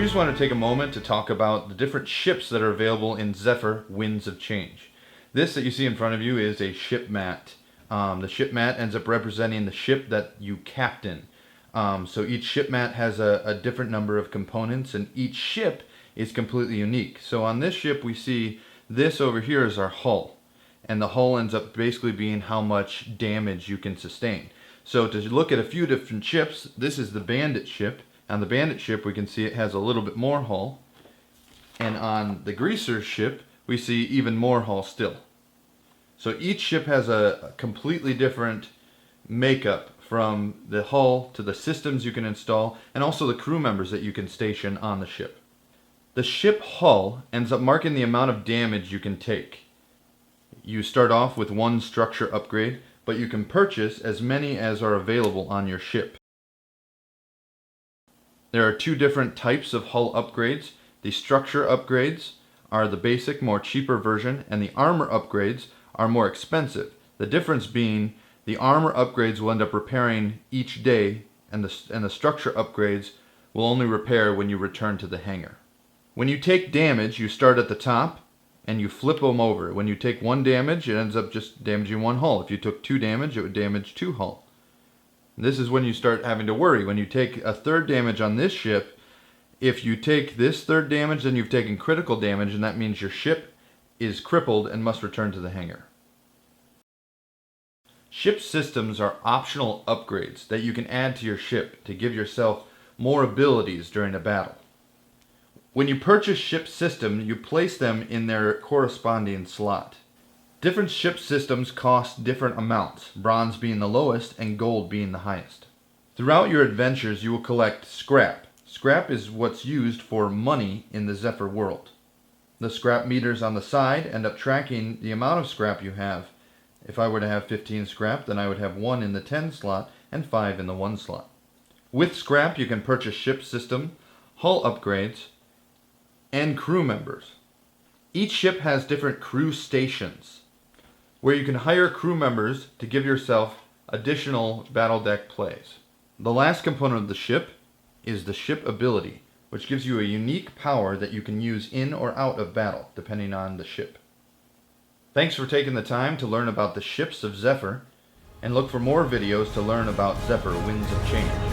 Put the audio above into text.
just want to take a moment to talk about the different ships that are available in Zephyr Winds of Change. This that you see in front of you is a ship mat. The ship mat ends up representing the ship that you captain. So each ship mat has a different number of components, and each ship is completely unique. So on this ship we see this over here is our hull. And the hull ends up basically being how much damage you can sustain. So to look at a few different ships, this is the bandit ship. On the bandit ship we can see it has a little bit more hull. And on the greaser ship we see even more hull still. So each ship has a completely different makeup, from the hull to the systems you can install and also the crew members that you can station on the ship. The ship hull ends up marking the amount of damage you can take. You start off with one structure upgrade, but you can purchase as many as are available on your ship. There are two different types of hull upgrades. The structure upgrades are the basic, more cheaper version, and the armor upgrades are more expensive. The difference being the armor upgrades will end up repairing each day, and the structure upgrades will only repair when you return to the hangar. When you take damage, you start at the top and you flip them over. When you take one damage, it ends up just damaging one hull. If you took 2 damage, it would damage 2 hull. This is when you start having to worry. When you take a third damage on this ship, if you take this third damage, then you've taken critical damage, and that means your ship is crippled and must return to the hangar. Ship systems are optional upgrades that you can add to your ship to give yourself more abilities during a battle. When you purchase ship systems, you place them in their corresponding slot. Different ship systems cost different amounts, bronze being the lowest and gold being the highest. Throughout your adventures you will collect scrap. Scrap is what's used for money in the Zephyr world. The scrap meters on the side end up tracking the amount of scrap you have. If I were to have 15 scrap, then I would have 1 in the 10 slot and 5 in the 1 slot. With scrap you can purchase ship system, hull upgrades, and crew members. Each ship has different crew stations, where you can hire crew members to give yourself additional battle deck plays. The last component of the ship is the ship ability, which gives you a unique power that you can use in or out of battle, depending on the ship. Thanks for taking the time to learn about the ships of Zephyr, and look for more videos to learn about Zephyr Winds of Change.